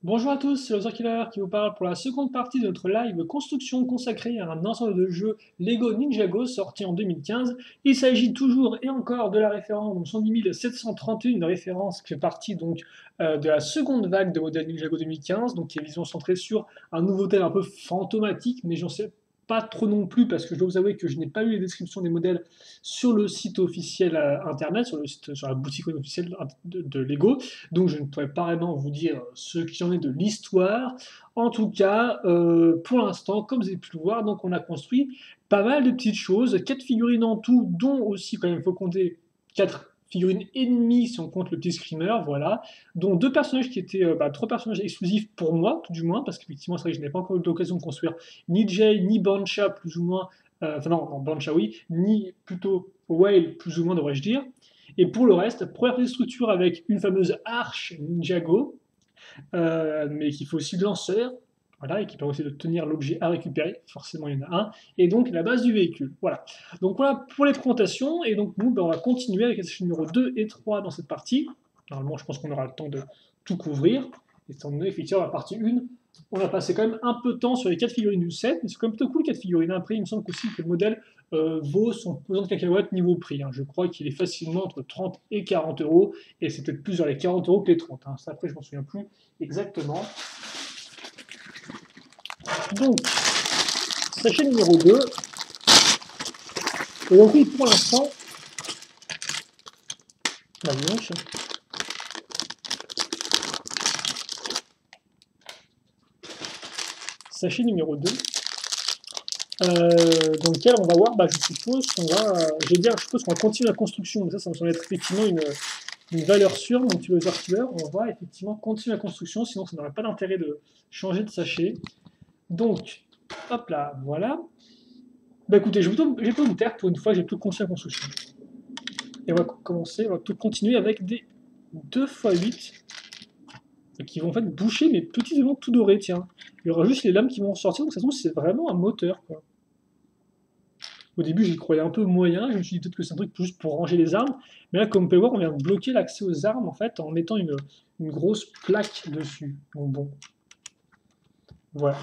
Bonjour à tous, c'est Killer qui vous parle pour la seconde partie de notre live construction consacrée à un ensemble de jeux Lego Ninjago sorti en 2015. Il s'agit toujours et encore de la référence donc 110 731, une référence qui fait partie de la seconde vague de modèles Ninjago 2015, donc qui est vision centrée sur un nouveau thème un peu fantomatique, mais j'en sais pas trop non plus parce que je dois vous avouer que je n'ai pas eu les descriptions des modèles sur le site officiel internet, sur la boutique officielle de Lego. Donc je ne pourrais pas vraiment vous dire ce qu'il en est de l'histoire. En tout cas, pour l'instant, comme vous avez pu le voir, donc on a construit pas mal de petites choses, 4 figurines en tout, dont aussi quand même il faut compter 4 figurines et demie si on compte le petit screamer, voilà, dont deux personnages qui étaient, trois personnages exclusifs pour moi, tout du moins, parce qu'effectivement c'est vrai que je n'ai pas encore eu l'occasion de construire ni Jay ni Bancha plus ou moins, enfin non, Bancha oui, ni plutôt Whale plus ou moins devrais-je dire. Et pour le reste, première petite structure avec une fameuse arche Ninjago, mais qui fait aussi de lanceur, voilà, et qui permet aussi de tenir l'objet à récupérer, forcément il y en a un, et donc la base du véhicule. Voilà. Donc voilà pour les présentations, et donc nous, on va continuer avec les sessions numéro 2 et 3 dans cette partie. Normalement, je pense qu'on aura le temps de tout couvrir, étant donné effectivement la partie 1, on a passé quand même un peu de temps sur les 4 figurines du set, mais c'est quand même plutôt cool les 4 figurines. Après, il me semble aussi que le modèle vaut son pesant de cacahuètes niveau prix. Hein. Je crois qu'il est facilement entre 30 et 40 euros, et c'est peut-être plus vers les 40 euros que les 30. Hein. Ça, après, je m'en souviens plus exactement. Donc, sachet numéro 2. Et donc, oui, pour l'instant, donc, sachet numéro 2, dans lequel on va voir, je suppose qu'on va, je suppose qu'on va continuer la construction. Donc ça me semble être effectivement une valeur sûre, mon petit buzzer killer. On va effectivement continuer la construction, sinon ça n'aurait pas d'intérêt de changer de sachet. Donc, hop là, voilà. Écoutez, je vais pas me taire pour une fois, j'ai tout continué la construction. Et on va tout continuer avec des 2x8 qui vont en fait boucher mes petits éléments tout dorés, tiens. Il y aura juste les lames qui vont sortir, donc ça se trouve c'est vraiment un moteur, quoi. Au début, j'y croyais un peu moyen, je me suis dit peut-être que c'est un truc juste pour ranger les armes, mais là, comme on peut voir, on vient de bloquer l'accès aux armes, en fait, en mettant une grosse plaque dessus. Donc bon, voilà.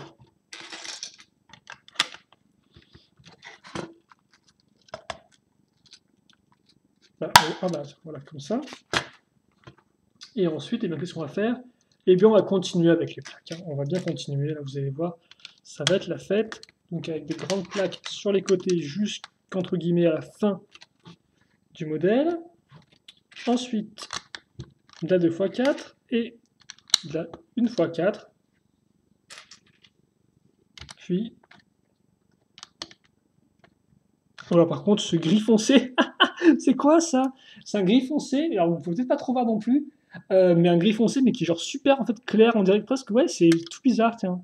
Voilà, comme ça. Et ensuite, qu'est-ce qu'on va faire? Eh bien, on va continuer avec les plaques. Hein. On va bien continuer, là, vous allez voir, ça va être la fête. Donc, avec des grandes plaques sur les côtés jusqu'entre guillemets à la fin du modèle. Ensuite, de la 2x4 et de la 1x4. Puis, voilà, par contre, ce gris foncé, c'est quoi ça? C'est un gris foncé, alors vous pouvez peut-être pas trop voir non plus, mais un gris foncé, mais qui est genre super en fait clair, on dirait presque, ouais, c'est tout bizarre, tiens.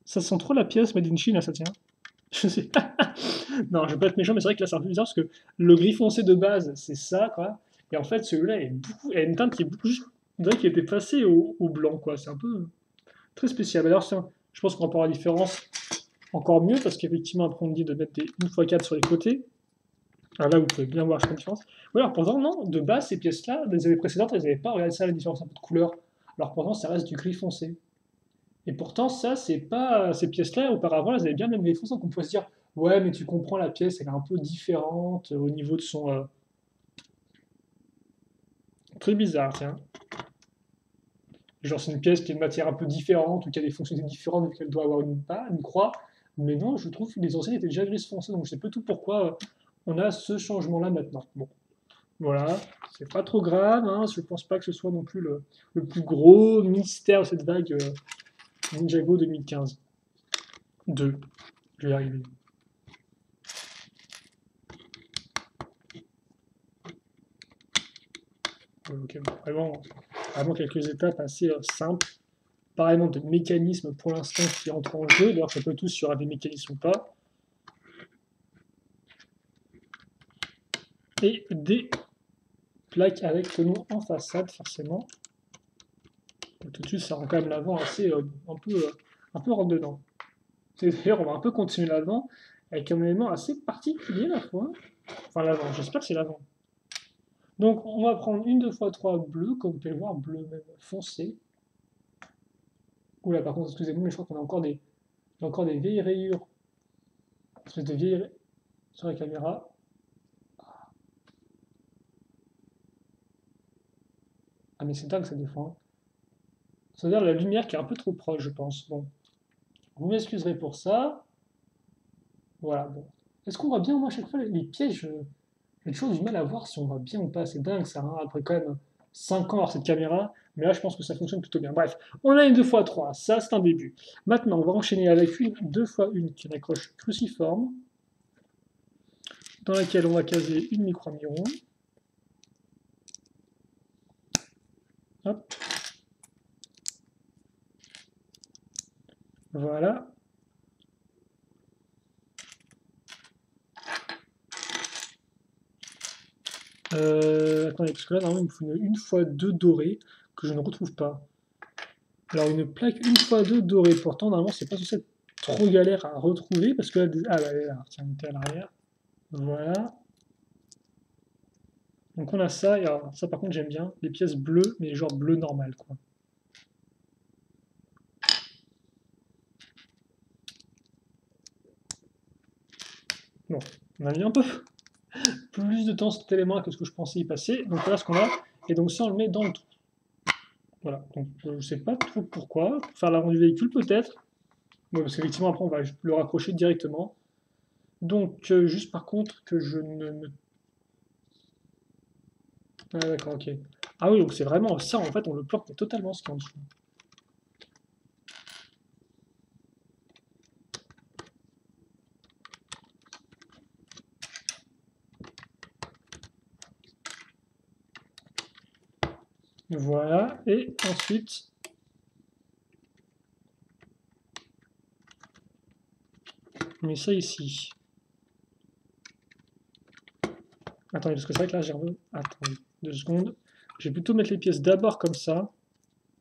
Ça sent trop la pièce Made in Chine, là, ça tient. Je sais pas. Non, je vais pas être méchant, mais c'est vrai que là, c'est un peu bizarre parce que le gris foncé de base, c'est ça, quoi. Et en fait, celui-là a une teinte qui est beaucoup juste. On dirait qu'il était passé au blanc, quoi. C'est un peu très spécial. D'ailleurs, je pense qu'on va voir la différence encore mieux parce qu'effectivement, après, on me dit de mettre des 1x4 sur les côtés. Alors là, vous pouvez bien voir la différence. Oui, alors pourtant, non, de base, ces pièces-là, des années précédentes, elles n'avaient pas. Regardez ça, la différence un peu de couleur. Alors pourtant, ça reste du gris foncé. Et pourtant, ça, c'est pas ces pièces-là, auparavant, elles avaient bien le même défaut, sans qu'on pouvait se dire, ouais, mais tu comprends, la pièce, elle est un peu différente au niveau de son. Très bizarre, tiens. Genre, c'est une pièce qui a une matière un peu différente ou qui a des fonctionnalités différentes vu qu'elle doit avoir une croix. Mais non, je trouve que les anciennes étaient déjà gris foncé, donc je sais pas tout pourquoi on a ce changement-là maintenant. Bon, voilà, c'est pas trop grave, hein, je pense pas que ce soit non plus le plus gros mystère de cette vague Ninjago 2015. 2, je vais y arriver. Donc, vraiment quelques étapes assez simples. Pareillement de mécanismes pour l'instant qui entrent en jeu. D'ailleurs, ça peut tous s'il y aura des mécanismes ou pas. Et des plaques avec le nom en façade, forcément. Et tout de suite, ça rend quand même l'avant assez un peu rentre dedans. D'ailleurs, on va un peu continuer l'avant avec un élément assez particulier la fois. Enfin, l'avant, j'espère que c'est l'avant. Donc, on va prendre une 2x3 bleu, comme vous pouvez le voir, bleu même foncé. Oula, par contre, excusez-moi, mais je crois qu'on a encore des vieilles rayures. Une espèce de vieilles sur la caméra. Ah, mais c'est dingue ça des fois, hein. Ça veut dire la lumière qui est un peu trop proche, je pense. Bon, vous m'excuserez pour ça. Voilà, bon. Est-ce qu'on voit bien, moi, à chaque fois, les pièges, j'ai toujours du mal à voir si on voit bien ou pas. C'est dingue ça, hein, après quand même 5 ans avoir cette caméra. Mais là, je pense que ça fonctionne plutôt bien. Bref, on a une 2x3, ça c'est un début. Maintenant, on va enchaîner avec une 2x1 qui est une accroche cruciforme, dans laquelle on va caser une micro-miron. Hop, voilà. Attendez, parce que là, normalement, il me faut une 1x2 dorée que je ne retrouve pas. Alors, une plaque 1x2 dorée, pourtant, normalement, c'est pas censé être trop galère à retrouver parce que là, ah, bah, elle est là, tiens, elle était à l'arrière. Voilà. Donc, on a ça, et alors, ça, par contre, j'aime bien, les pièces bleues, mais genre bleu normal, quoi. Bon, on a mis un peu plus de temps cet élément que ce que je pensais y passer. Donc, voilà ce qu'on a. Et donc, ça, on le met dans le trou. Voilà. Donc, je sais pas trop pourquoi. Pour faire l'avant du véhicule, peut-être. Ouais, parce qu'effectivement, après, on va le raccrocher directement. Donc, juste par contre, que je ne me... Ah, d'accord, ok. Ah oui, donc c'est vraiment ça, en fait, on le plante mais totalement ce qui est en dessous. Voilà, et ensuite... On met ça ici. Attendez, parce que c'est vrai que là, j'ai un peu... Attendez, 2 secondes. Je vais plutôt mettre les pièces d'abord comme ça.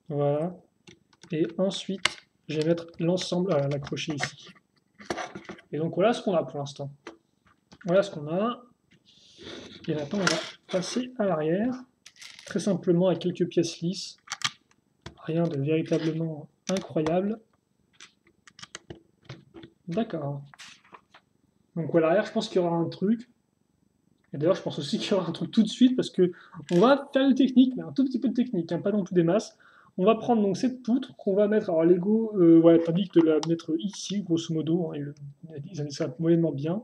Voilà. Et ensuite, je vais mettre l'ensemble à l'accrocher ici. Et donc voilà ce qu'on a pour l'instant. Voilà ce qu'on a. Et maintenant, on va passer à l'arrière. Très simplement avec quelques pièces lisses. Rien de véritablement incroyable. D'accord. Donc à l'arrière, je pense qu'il y aura un truc. Et d'ailleurs, je pense aussi qu'il y aura un truc tout de suite parce que on va faire une technique, mais un tout petit peu de technique, hein, pas non plus des masses. On va prendre donc cette poutre qu'on va mettre. Alors Lego, ouais, t'indique de la mettre ici, grosso modo. Hein, ils indiquent ça moyennement bien.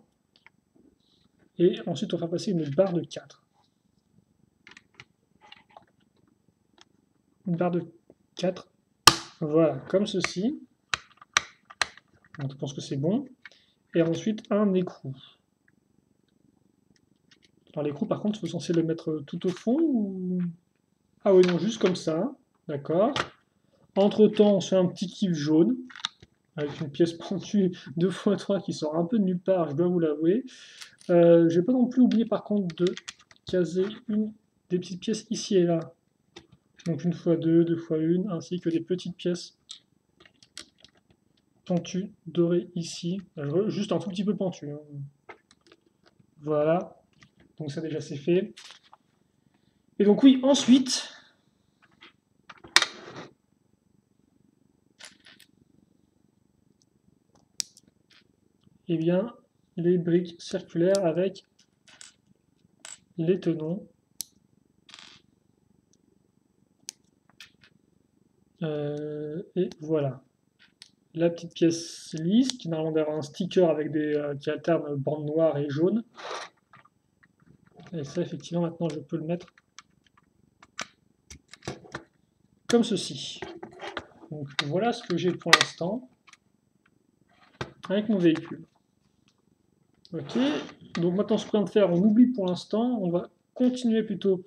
Et ensuite, on va passer une barre de 4. Une barre de 4. Voilà, comme ceci. Donc, je pense que c'est bon. Et ensuite, un écrou. Alors l'écrou, par contre, vous censé le mettre tout au fond ou... Ah oui, non, juste comme ça. D'accord. Entre-temps, on se fait un petit kiff jaune, avec une pièce pentue 2x3 qui sort un peu de nulle part, je dois vous l'avouer. Je vais pas non plus oublier, par contre, de caser des petites pièces ici et là. Donc 1x2, 2x1, ainsi que des petites pièces pentues, dorées ici. Juste un tout petit peu pentu, hein. Voilà. Donc ça déjà c'est fait. Et donc oui, ensuite, eh bien, les briques circulaires avec les tenons. Et voilà. La petite pièce lisse, qui normalement d'avoir un sticker avec qui alterne bande noire et jaune. Et ça, effectivement, maintenant, je peux le mettre comme ceci. Donc voilà ce que j'ai pour l'instant avec mon véhicule. Ok, donc maintenant ce qu'on vient de faire, on oublie pour l'instant, on va continuer plutôt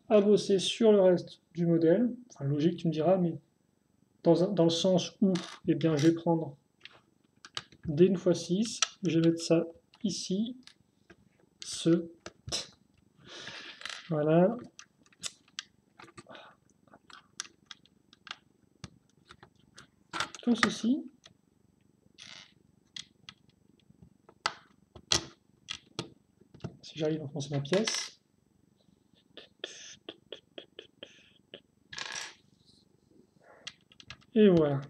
à bosser sur le reste du modèle. Enfin logique, tu me diras, mais dans le sens où eh bien, je vais prendre des 1x6, je vais mettre ça ici, voilà. Comme ceci. Si j'arrive à enfoncer ma pièce. Et voilà.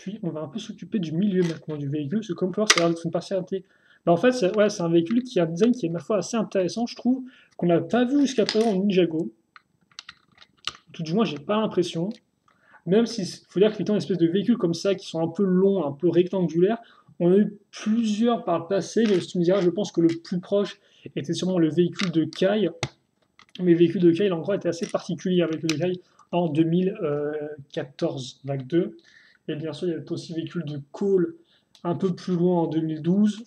Puis on va un peu s'occuper du milieu maintenant du véhicule, parce que comme ça a l'air d'être une partialité. Bah, en fait, c'est un véhicule qui a un design qui est ma foi assez intéressant, je trouve, qu'on n'a pas vu jusqu'à présent en Ninjago. Tout du moins, j'ai pas l'impression. Même s'il faut dire qu'étant une espèce de véhicule comme ça, qui sont un peu longs, un peu rectangulaires, on a eu plusieurs par le passé, mais tu me diras, je pense que le plus proche était sûrement le véhicule de Kai. Mais le véhicule de Kai, là encore, était assez particulier avec le Kai en 2014, vague 2. Et bien sûr, il y a aussi le véhicule de Cole un peu plus loin en 2012,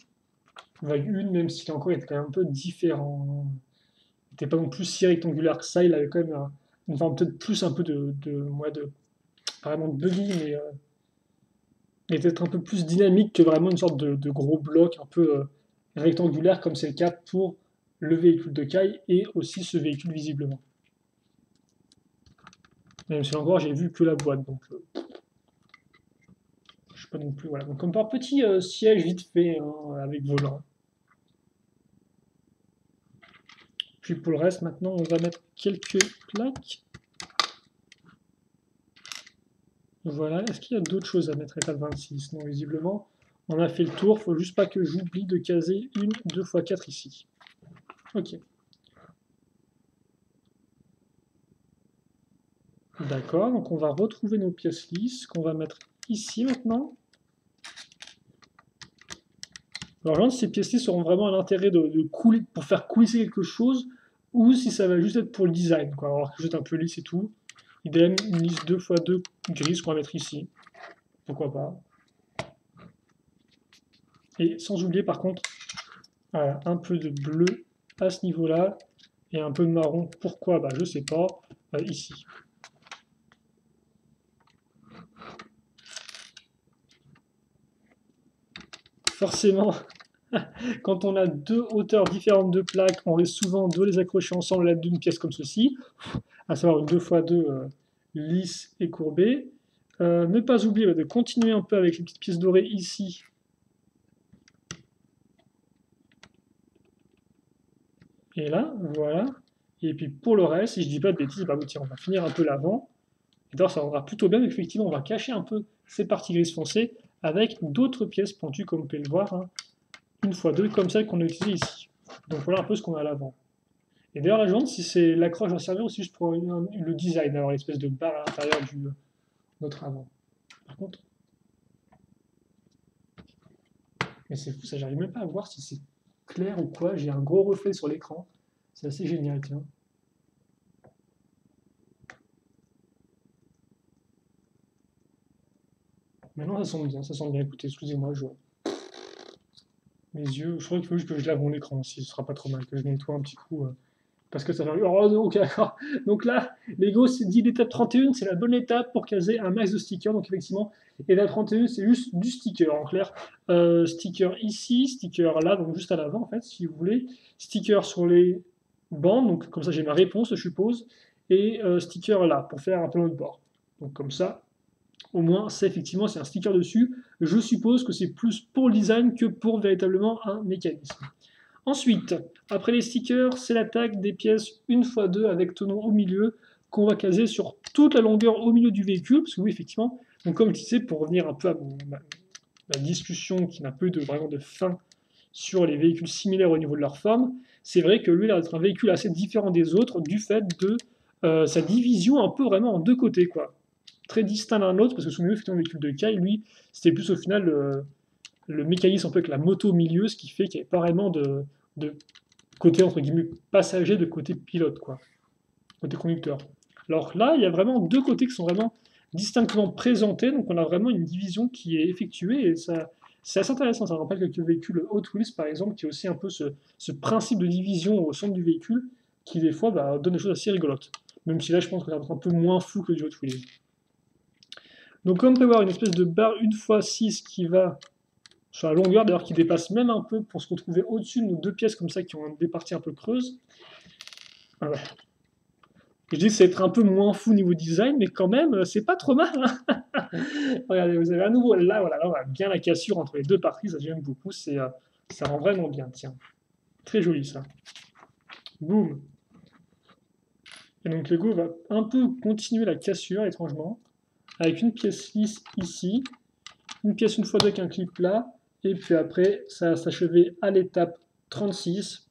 vague 1, même s'il encore était quand même un peu différent. Il n'était pas non plus si rectangulaire que ça, il avait quand même une forme peut-être plus un peu pas vraiment de buggy, mais peut-être un peu plus dynamique que vraiment une sorte de gros bloc un peu rectangulaire, comme c'est le cas pour le véhicule de Kai et aussi ce véhicule visiblement. Même si encore, j'ai vu que la boîte, donc je sais pas non plus. Voilà. Donc, comme par petit siège vite fait hein, avec volant. Puis pour le reste, maintenant, on va mettre quelques plaques. Voilà. Est-ce qu'il y a d'autres choses à mettre étape 26? Non, visiblement, on a fait le tour. Faut juste pas que j'oublie de caser une 2x4 ici. Ok. D'accord, donc on va retrouver nos pièces lisses qu'on va mettre ici maintenant. Alors je me demande si ces pièces lisses auront vraiment un intérêt de couler, pour faire coulisser quelque chose, ou si ça va juste être pour le design, quoi. Alors que juste un peu lisse et tout. Idem, une lisse 2x2 grise qu'on va mettre ici. Pourquoi pas. Et sans oublier par contre, voilà, un peu de bleu à ce niveau-là, et un peu de marron. Pourquoi? Bah je sais pas. Ici. Forcément, quand on a deux hauteurs différentes de plaques, on risque souvent de les accrocher ensemble à l'aide d'une pièce comme ceci, à savoir une 2x2 lisse et courbée. Ne pas oublier de continuer un peu avec les petites pièces dorées ici. Et là, voilà. Et puis pour le reste, si je dis pas de bêtises, bah oui, tiens, on va finir un peu l'avant. Et d'ailleurs, ça rendra plutôt bien, effectivement, on va cacher un peu ces parties grises foncées avec d'autres pièces pointues, comme vous pouvez le voir, hein, une fois deux, comme celle qu'on a utilisée ici. Donc voilà un peu ce qu'on a à l'avant. Et d'ailleurs, la je me demande si c'est l'accroche va servir aussi juste pour le design, avoir l'espèce de barre à l'intérieur de notre avant. Par contre, mais c'est fou, ça, j'arrive même pas à voir si c'est clair ou quoi. J'ai un gros reflet sur l'écran. C'est assez génial, tiens. Maintenant, ça sent bien, ça sent bien. Écoutez, excusez-moi, mes yeux, je crois qu'il faut juste que je lave mon écran aussi, ce sera pas trop mal, que je nettoie un petit coup. Parce que ça fait. Oh, ok, d'accord. Donc là, Lego s'est dit l'étape 31, c'est la bonne étape pour caser un max de stickers. Donc effectivement, l'étape 31, c'est juste du sticker en clair. Sticker ici, sticker là, donc juste à l'avant en fait, si vous voulez. Sticker sur les bandes, donc comme ça j'ai ma réponse, je suppose. Et sticker là, pour faire un peu de bord. Donc comme ça, au moins, c'est effectivement, c'est un sticker dessus. Je suppose que c'est plus pour le design que pour véritablement un mécanisme. Ensuite, après les stickers, c'est l'attaque des pièces 1x2 avec tenon au milieu qu'on va caser sur toute la longueur au milieu du véhicule. Parce que oui, effectivement, donc comme je disais, pour revenir un peu à ma discussion qui n'a plus vraiment de fin sur les véhicules similaires au niveau de leur forme, c'est vrai que lui, il a être un véhicule assez différent des autres du fait de sa division un peu vraiment en deux côtés, quoi. Très distinct l'un de l'autre, parce que sous le véhicule de Kai, lui, c'était plus au final le mécanisme un peu avec la moto au milieu, ce qui fait qu'il n'y avait pas vraiment de côté entre guillemets passager, de côté pilote, quoi, côté conducteur. Alors là, il y a vraiment deux côtés qui sont vraiment distinctement présentés, donc on a vraiment une division qui est effectuée, et ça, c'est assez intéressant. Ça me rappelle quelques véhicules Hot Wheels, par exemple, qui a aussi un peu ce principe de division au centre du véhicule, qui des fois donne des choses assez rigolotes. Même si là, je pense que c'est un peu moins fou que du Hot Wheels. Donc comme on peut voir, une espèce de barre 1x6 qui va sur la longueur, d'ailleurs qui dépasse même un peu pour se retrouver au-dessus de nos deux pièces comme ça qui ont des parties un peu creuses. Ah ouais. Je dis que c'est être un peu moins fou niveau design, mais quand même, c'est pas trop mal. Hein. Regardez, vous avez à nouveau là, voilà, là, on a bien la cassure entre les deux parties, ça j'aime beaucoup, ça rend vraiment bien, tiens. Très joli ça. Boum. Et donc Lego va un peu continuer la cassure, étrangement, avec une pièce lisse ici, une pièce une fois deux avec un clip plat, et puis après, ça va s'achever à l'étape 36.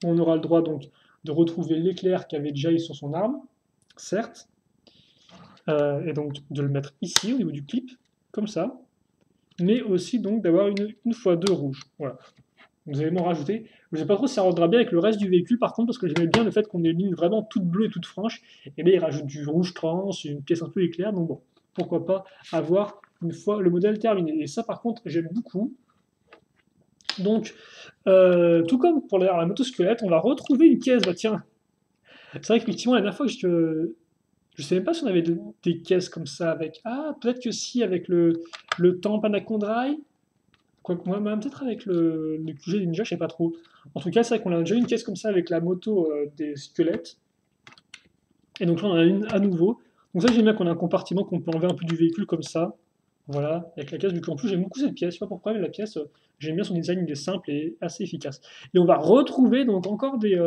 On aura le droit donc de retrouver l'éclair qui avait déjà eu sur son arme, certes, et donc de le mettre ici au niveau du clip, comme ça, mais aussi donc d'avoir une fois deux rouge. Voilà. Vous allez m'en rajouter. Je ne sais pas trop si ça rendra bien avec le reste du véhicule par contre, parce que j'aimais bien le fait qu'on ait une ligne vraiment toute bleue et toute franche, et là il rajoute du rouge trans, une pièce un peu éclair, donc bon, pourquoi pas avoir une fois le modèle terminé. Et ça par contre j'aime beaucoup. Donc, tout comme pour la motosquelette, on va retrouver une caisse. Bah tiens, c'est vrai qu'effectivement la dernière fois je ne savais même pas si on avait des caisses comme ça avec. Ah, peut-être que si, avec le Temp Anacondrai. Quoique, moi, peut-être avec le QG des ninjas, je sais pas trop. En tout cas, c'est vrai qu'on a déjà une caisse comme ça avec la moto des squelettes. Et donc là, on en a une à nouveau. Donc ça, j'aime bien qu'on a un compartiment qu'on peut enlever un peu du véhicule comme ça. Voilà, avec la caisse, du coup, en plus, j'aime beaucoup cette pièce. Je sais pas pourquoi, mais la pièce, j'aime bien son design, il est simple et assez efficace. Et on va retrouver donc encore des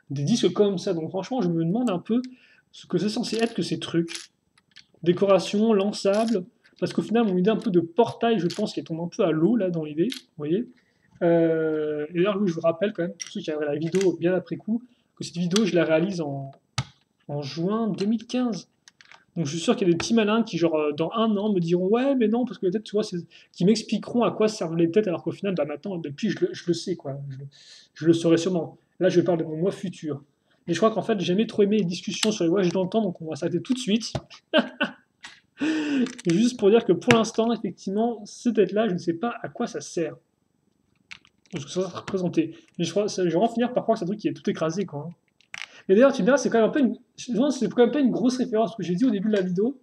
disques comme ça. Donc franchement, je me demande un peu ce que c'est censé être que ces trucs. Décoration, lançable, parce qu'au final, mon idée un peu de portail, je pense, qui tombe un peu à l'eau, là, dans l'idée, vous voyez. Et d'ailleurs, je vous rappelle quand même, pour ceux qui avaient la vidéo bien après coup, que cette vidéo, je la réalise en juin 2015. Donc je suis sûr qu'il y a des petits malins qui, genre, dans un an, me diront ouais, mais non, parce que peut-être, tu vois, qui m'expliqueront à quoi servent les têtes, alors qu'au final, bah maintenant, depuis, je le sais, quoi. Je le saurai sûrement. Là, je parle de mon moi futur. Mais je crois qu'en fait, j'ai jamais trop aimé les discussions sur les voyages dans le temps, donc on va s'arrêter tout de suite. Et juste pour dire que pour l'instant, effectivement, cette tête-là, je ne sais pas à quoi ça sert. Parce que ça va se représenter. Mais je crois, je vais vraiment finir par croire que c'est un truc qui est tout écrasé, quoi. Et d'ailleurs, tu me diras, c'est quand même un peu c'est quand même pas une grosse référence, parce que j'ai dit au début de la vidéo,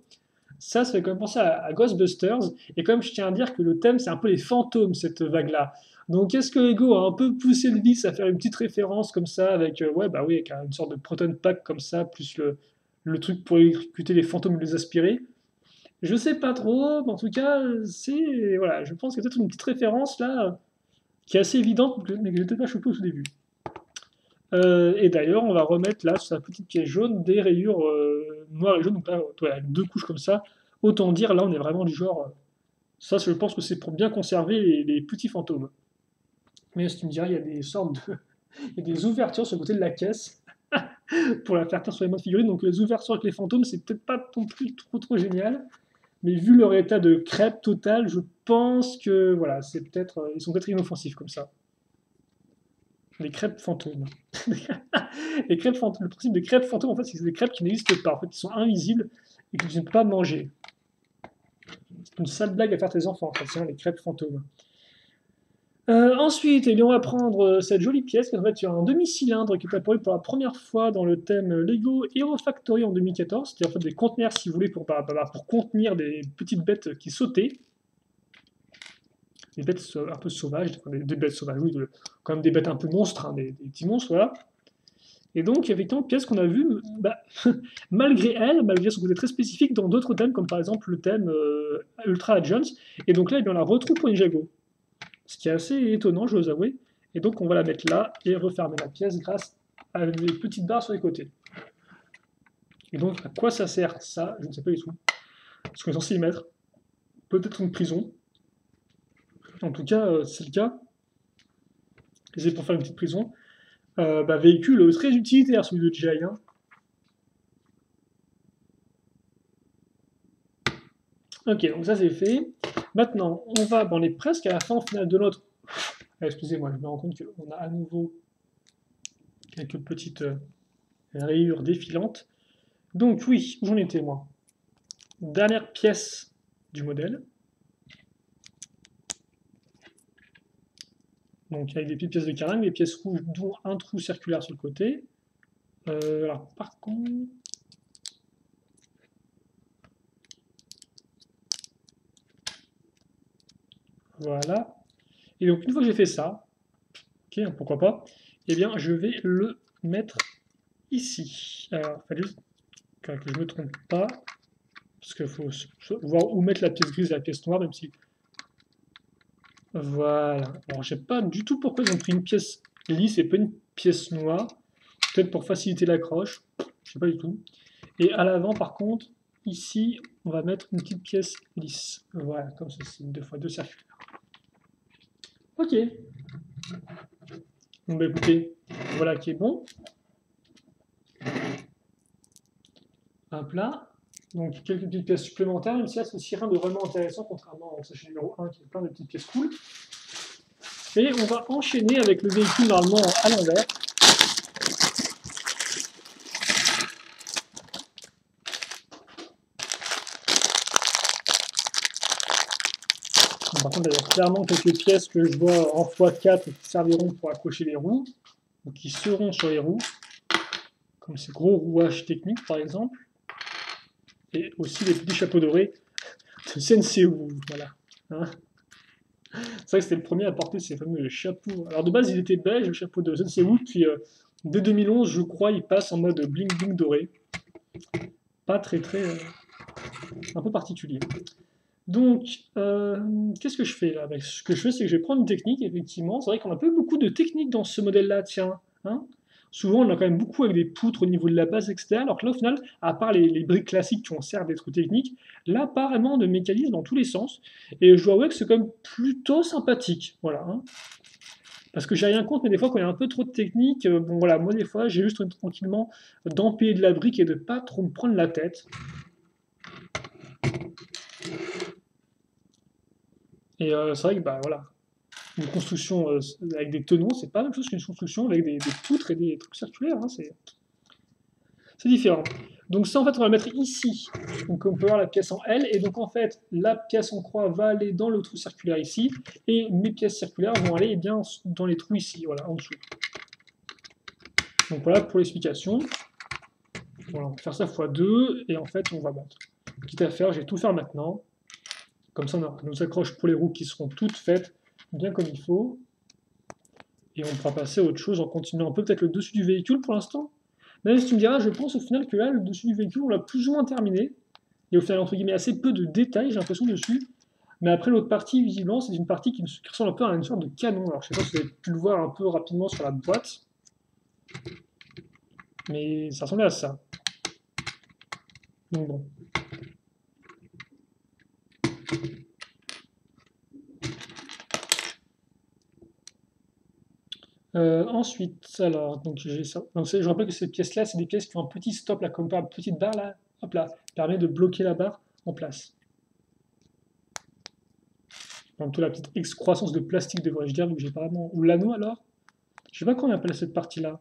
ça fait quand même penser à Ghostbusters, et comme je tiens à dire que le thème, c'est un peu les fantômes, cette vague-là. Donc, est-ce que Lego a un peu poussé le vice à faire une petite référence comme ça, avec, ouais, bah oui, avec une sorte de proton pack comme ça, plus le truc pour exécuter les fantômes et les aspirer. Je sais pas trop, mais en tout cas, c'est. Voilà, je pense qu'il y a peut-être une petite référence là, qui est assez évidente, mais que j'ai peut-être pas chopé au tout début. Et d'ailleurs, on va remettre là, sur sa petite pièce jaune, des rayures noires et jaunes, donc là, ouais, avec deux couches comme ça. Autant dire, là, on est vraiment du genre. Ça, je pense que c'est pour bien conserver les petits fantômes. Mais si tu me diras, il y a des sortes de. Il y a des ouvertures sur le côté de la caisse pour la faire tenir sur les mains de figurines, donc les ouvertures avec les fantômes, c'est peut-être pas non plus trop génial. Mais vu leur état de crêpe total, je pense que voilà, c'est peut-être, ils sont peut-être inoffensifs comme ça. Les crêpes fantômes. Les crêpes fantômes. Le principe des crêpes fantômes, en fait, c'est que c'est des crêpes qui n'existent pas. En fait, ils sont invisibles et que tu ne peux pas manger. C'est une sale blague à faire tes enfants, en fait, les crêpes fantômes. Ensuite, eh bien, on va prendre cette jolie pièce qui est en fait un demi-cylindre qui est apparu pour la première fois dans le thème Lego Hero Factory en 2014. C'était en fait des conteneurs, si vous voulez, pour contenir des petites bêtes qui sautaient. Des bêtes un peu sauvages, des bêtes sauvages, oui, quand même des bêtes un peu monstres, hein, des petits monstres, voilà. Et donc, effectivement, pièce qu'on a vue, bah, malgré elle, malgré son côté très spécifique, dans d'autres thèmes, comme par exemple le thème Ultra Agents. Et donc là, eh bien, on la retrouve pour Ninjago. Ce qui est assez étonnant, je dois avouer. Et donc, on va la mettre là et refermer la pièce grâce à des petites barres sur les côtés. Et donc, à quoi ça sert ça? Je ne sais pas du tout. Ce qu'on est censé y mettre. Peut-être une prison. En tout cas, c'est le cas. Et c'est pour faire une petite prison. Véhicule très utilitaire, celui de GI. Hein. Ok, donc ça c'est fait. Maintenant, on est presque à la fin au final de notre. Excusez-moi, je me rends compte qu'on a à nouveau quelques petites rayures défilantes. Donc oui, où j'en étais moi? Dernière pièce du modèle. Donc avec des petites pièces de carlingue, des pièces rouges, dont un trou circulaire sur le côté. Alors par contre. Voilà. Et donc une fois que j'ai fait ça, ok, pourquoi pas, eh bien je vais le mettre ici. Alors, il fallait juste que je ne me trompe pas, parce qu'il faut voir où mettre la pièce grise et la pièce noire, même si. Voilà. Alors je sais pas du tout pourquoi ils ont pris une pièce lisse et pas une pièce noire. Peut-être pour faciliter l'accroche. Je sais pas du tout. Et à l'avant par contre, ici, on va mettre une petite pièce lisse. Voilà, comme ceci, 2 fois 2 circulaires. Ok. Bon, bah écoutez, voilà qui est bon. Hop là. Donc quelques petites pièces supplémentaires, même si là c'est aussi rien de vraiment intéressant, contrairement au sachet numéro 1 qui est plein de petites pièces cool. Et on va enchaîner avec le véhicule normalement à l'envers. Par contre, il y a clairement quelques pièces que je vois en x4 qui serviront pour accrocher les roues, ou qui seront sur les roues, comme ces gros rouages techniques par exemple, et aussi les petits chapeaux dorés de Sensei. Voilà. Hein, c'est vrai que c'était le premier à porter ces fameux chapeaux. Alors de base, il était beige, le chapeau de Sensei, puis dès 2011, je crois, il passe en mode bling bling doré. Pas très un peu particulier. Donc, qu'est-ce que je fais là? Ce que je fais, c'est que je vais prendre une technique, effectivement. C'est vrai qu'on a pas beaucoup de techniques dans ce modèle-là, tiens. Hein, souvent, on a quand même beaucoup avec des poutres au niveau de la base, etc. Alors que là, au final, à part les briques classiques qui ont servi d'être techniques, là, pas vraiment de mécanisme dans tous les sens. Et je dois avouer que c'est quand même plutôt sympathique. Voilà. Hein. Parce que j'ai rien contre, mais des fois, quand il y a un peu trop de technique, bon voilà, moi, des fois, j'ai juste tranquillement d'empiler de la brique et de pas trop me prendre la tête. Et c'est vrai que, bah voilà, une construction avec des tenons, c'est pas la même chose qu'une construction avec des poutres et des trucs circulaires. Hein, c'est différent. Donc ça, en fait, on va le mettre ici. Donc on peut voir la pièce en L. Et donc en fait, la pièce en croix va aller dans le trou circulaire ici. Et mes pièces circulaires vont aller bien dans les trous ici, voilà, en dessous. Donc voilà pour l'explication. Voilà, on va faire ça x2. Et en fait, on va battre. Quitte à faire, je vais tout faire maintenant. Comme ça, on aura nos accroches pour les roues qui seront toutes faites bien comme il faut. Et on pourra passer à autre chose en continuant un peu peut-être le dessus du véhicule pour l'instant. Même si tu me diras, je pense au final que là, le dessus du véhicule, on l'a plus ou moins terminé. Il y a au final, entre guillemets, assez peu de détails, j'ai l'impression, dessus. Mais après, l'autre partie, visiblement, c'est une partie qui ressemble un peu à une sorte de canon. Alors, je sais pas si vous avez pu le voir un peu rapidement sur la boîte. Mais ça ressemblait à ça. Donc bon. Ensuite, alors, donc j'ai ça. Donc, je rappelle que ces pièces-là, c'est des pièces qui ont un petit stop, là, comme par une petite barre, là, hop là, permet de bloquer la barre en place. Plutôt la petite excroissance de plastique, devrais-je dire, vu que j'ai pas vraiment. Ou l'anneau alors? Je sais pas comment on appelle cette partie-là.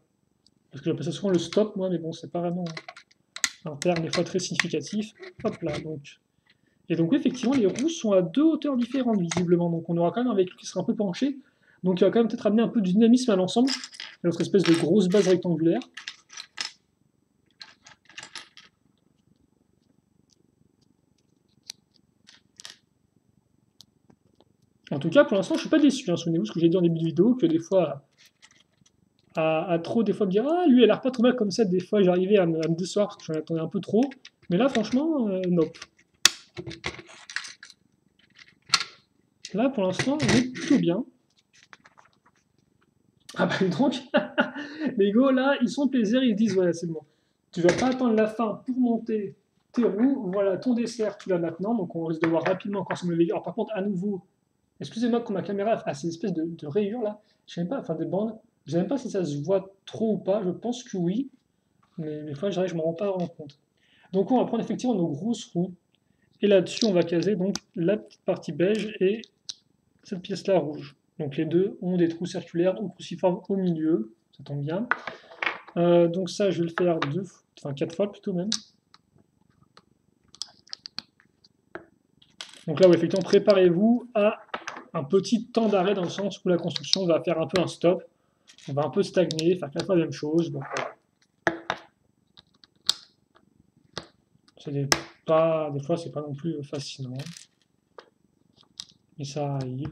Parce que j'appelle ça souvent le stop, moi, mais bon, c'est pas vraiment un terme des fois très significatif. Hop là, donc. Et donc, oui, effectivement, les roues sont à deux hauteurs différentes, visiblement. Donc, on aura quand même un véhicule qui sera un peu penché. Donc, il va quand même peut-être amener un peu de dynamisme à l'ensemble. Notre espèce de grosse base rectangulaire. En tout cas, pour l'instant, je suis pas déçu. Hein. Souvenez-vous ce que j'ai dit en début de vidéo, que des fois, à trop des fois me dire ah lui elle a l'air pas trop mal comme ça, des fois j'arrivais à me décevoir parce que j'en attendais un peu trop, mais là franchement nope. Là pour l'instant on est plutôt bien. Ah bah donc les gars là ils sont plaisir, ils disent voilà c'est bon, tu vas pas attendre la fin pour monter tes roues, voilà ton dessert tu l'as maintenant, donc on risque de voir rapidement quand ça me lever. Alors par contre à nouveau, excusez-moi quand ma caméra a ces espèces de rayures là, je sais même pas, enfin des bandes, je sais même pas si ça se voit trop ou pas, je pense que oui, mais des fois j'arrive, je m'en rends pas vraiment compte. Donc on va prendre effectivement nos grosses roues. Et là-dessus, on va caser donc la petite partie beige et cette pièce-là rouge. Donc les deux ont des trous circulaires ou cruciformes au milieu. Ça tombe bien. Donc ça, je vais le faire quatre fois plutôt même. Donc là, ouais, effectivement, préparez-vous à un petit temps d'arrêt dans le sens où la construction va faire un peu un stop. On va un peu stagner, faire 4 fois la même chose. Donc voilà. Des fois, c'est pas non plus fascinant. Mais ça arrive.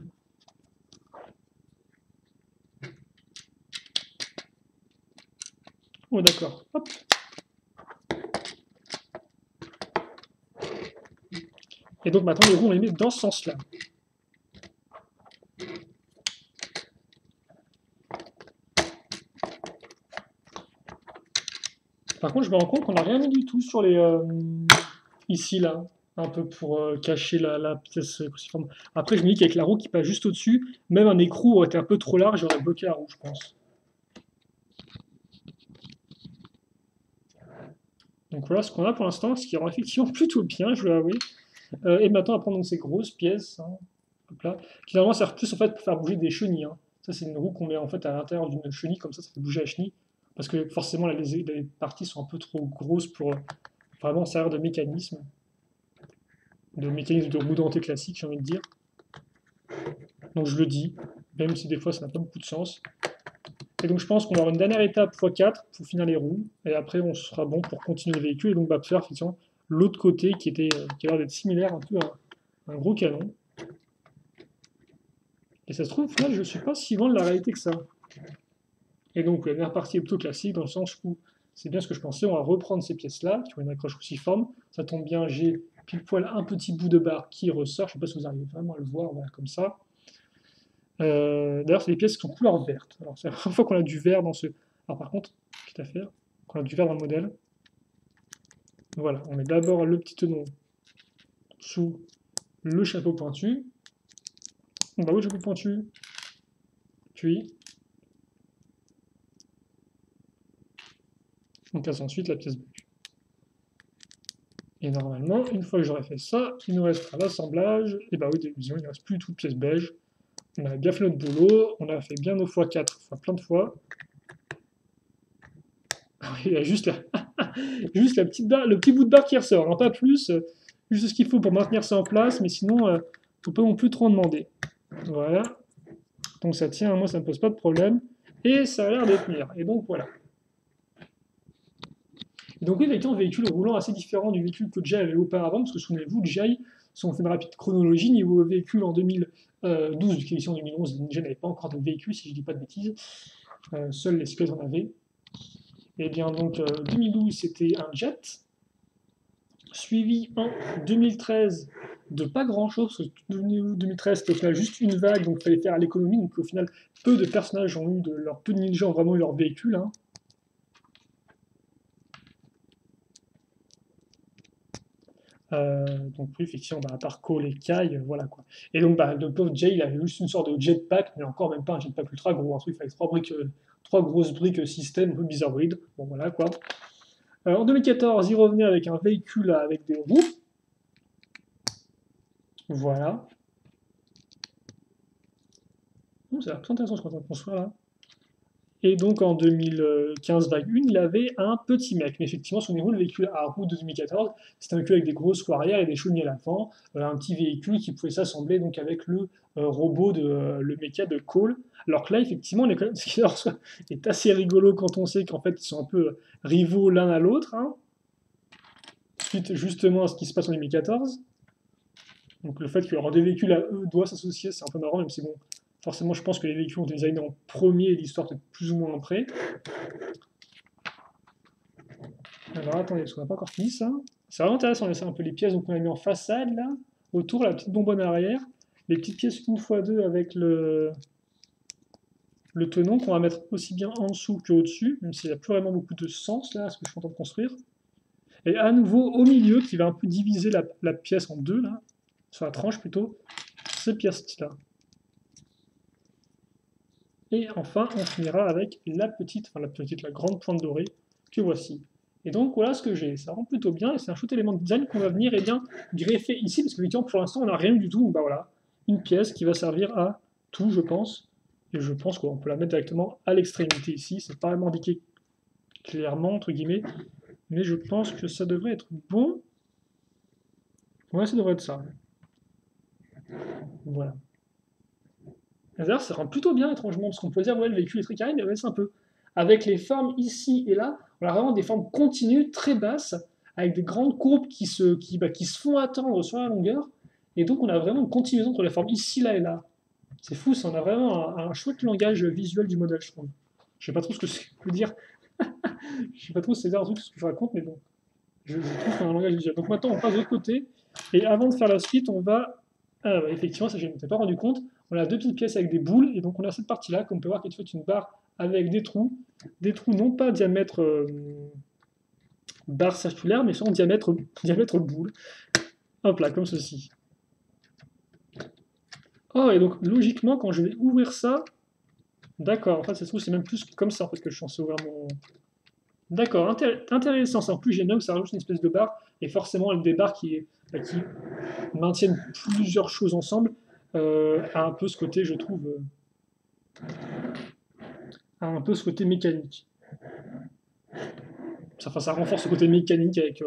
Oh d'accord. Hop. Et donc maintenant, les roues, on les met dans ce sens-là. Par contre, je me rends compte qu'on n'a rien mis du tout sur les ici, là, un peu pour cacher la pièce cruciforme. Après, je me dis qu'avec la roue qui passe juste au-dessus, même un écrou aurait été un peu trop large, j'aurais bloqué la roue, je pense. Donc voilà ce qu'on a pour l'instant, ce qui rend effectivement plutôt bien, je dois avouer. Et maintenant, on va prendre donc ces grosses pièces, hein, hop là, qui normalement servent plus en fait pour faire bouger des chenilles, hein. Ça, c'est une roue qu'on met en fait à l'intérieur d'une chenille, comme ça fait bouger la chenille. Parce que forcément, les parties sont un peu trop grosses pour vraiment servir de mécanisme de roue dentée classique, j'ai envie de dire. Donc je le dis, même si des fois ça n'a pas beaucoup de sens. Et donc je pense qu'on va avoir une dernière étape x4 pour finir les roues, et après on sera bon pour continuer le véhicule, et donc bah, faire effectivement l'autre côté qui a l'air d'être similaire un peu à un gros canon. Et ça se trouve, au final, je ne suis pas si loin de la réalité que ça. Et donc la dernière partie est plutôt classique, dans le sens où c'est bien ce que je pensais, on va reprendre ces pièces-là, qui ont une accroche cruciforme, ça tombe bien, j'ai pile poil un petit bout de barre qui ressort, je ne sais pas si vous arrivez vraiment à le voir, voilà, comme ça. D'ailleurs, c'est des pièces qui sont couleur verte. Alors, c'est la première fois qu'on a du vert dans ce. Alors, par contre, quitte à faire, qu'on a du vert dans le modèle. Voilà, on met d'abord le petit tenon sous le chapeau pointu. On va au chapeau pointu, puis on casse ensuite la pièce beige. Et normalement, une fois que j'aurai fait ça, il nous restera l'assemblage. Et bah oui, disons, il ne reste plus toute pièce beige. On a bien fait notre boulot, on a fait bien nos x4 fois plein de fois. Il y a juste juste la petite barre, le petit bout de barre qui ressort, hein, pas plus, juste ce qu'il faut pour maintenir ça en place, mais sinon, faut pas non plus trop en demander. Voilà, donc ça tient, moi ça me pose pas de problème, et ça a l'air de tenir, et donc voilà. Et donc oui, effectivement, un véhicule roulant assez différent du véhicule que Jay avait auparavant, parce que souvenez-vous, Jay, si on fait une rapide chronologie, niveau véhicule en 2012, vu qu'édition 2011, Jay n'avait pas encore de véhicule, si je dis pas de bêtises, seuls les Skells en avaient. Et bien donc 2012 c'était un jet, suivi en 2013 de pas grand chose, parce que 2013 c'était au final juste une vague, donc il fallait faire à l'économie, donc au final peu de personnages ont eu peu de ninjas ont vraiment eu leur véhicule, hein. Donc oui, effectivement, bah, à part Cole et Kai, voilà quoi. Et donc bah, le pauvre Jay, il avait juste une sorte de jetpack, mais encore même pas un jetpack ultra gros, un truc avec trois grosses briques système, un peu bizarroïde. Bon voilà quoi. En 2014, il revenait avec un véhicule avec des roues. Voilà. C'est très intéressant ce qu'on est en train de construire là. Et donc en 2015 vague 1, il avait un petit mec. Mais effectivement, souvenez-vous, le véhicule à roues de 2014, c'était un véhicule avec des grosses roues arrière et des chenilles à l'avant. Un petit véhicule qui pouvait s'assembler donc avec le robot le mecha de Cole. Alors que là, effectivement, on est quand même, ce qui est assez rigolo quand on sait qu'en fait, ils sont un peu rivaux l'un à l'autre, hein, suite justement à ce qui se passe en 2014. Donc le fait qu'il y aura des véhicules à eux doit s'associer, c'est un peu marrant, même si bon, forcément je pense que les véhicules ont été designés en premier et l'histoire peut-être plus ou moins après. Alors attendez, parce qu'on n'a pas encore fini ça. C'est vraiment intéressant, c'est un peu les pièces qu'on a mis en façade là, autour, la petite bonbonne arrière, les petites pièces 1x2 avec le tenon qu'on va mettre aussi bien en dessous qu'au-dessus, même s'il n'y a plus vraiment beaucoup de sens là, à ce que je suis en train de construire. Et à nouveau au milieu, qui va un peu diviser la pièce en deux là, sur la tranche plutôt, ces pièces-là. Et enfin, on finira avec la grande pointe dorée que voici. Et donc voilà ce que j'ai. Ça rend plutôt bien et c'est un chouette élément de design qu'on va venir greffer ici parce que pour l'instant on n'a rien du tout. Donc bah voilà, une pièce qui va servir à tout, je pense. Et je pense qu'on peut la mettre directement à l'extrémité ici. C'est pas vraiment indiqué clairement entre guillemets, mais je pense que ça devrait être bon. Ouais, ça devrait être ça. Voilà. D'ailleurs, ça rend plutôt bien, étrangement, parce qu'on peut dire, ouais, le véhicule est très carré, mais ouais, c'est un peu. Avec les formes ici et là, on a vraiment des formes continues, très basses, avec des grandes courbes qui se font attendre sur la longueur. Et donc, on a vraiment une continuité entre les formes ici, là et là. C'est fou, ça, on a vraiment un chouette langage visuel du modèle, je trouve. Je sais pas trop ce que ça veut dire. Je sais pas trop si c'est un truc ce que je raconte, mais bon. Je trouve qu'on a un langage visuel. Donc maintenant, on passe de l'autre côté. Et avant de faire la suite, on va. Ah, ouais, effectivement, ça, je ne m'étais pas rendu compte. On a deux petites pièces avec des boules. Et donc, on a cette partie-là, qu'on peut voir qui est faite une barre avec des trous. Des trous non pas diamètre barre circulaire, mais sans diamètre boule. Hop là, comme ceci. Oh, et donc logiquement, quand je vais ouvrir ça, d'accord, en fait, ça se trouve, c'est même plus comme ça en fait, que je suis censé ouvrir mon. D'accord, intéressant. En plus, j'aime bien que ça rajoute une espèce de barre, et forcément, des barres qui maintiennent plusieurs choses ensemble, a un peu ce côté, je trouve, a un peu ce côté mécanique. Enfin, ça renforce ce côté mécanique avec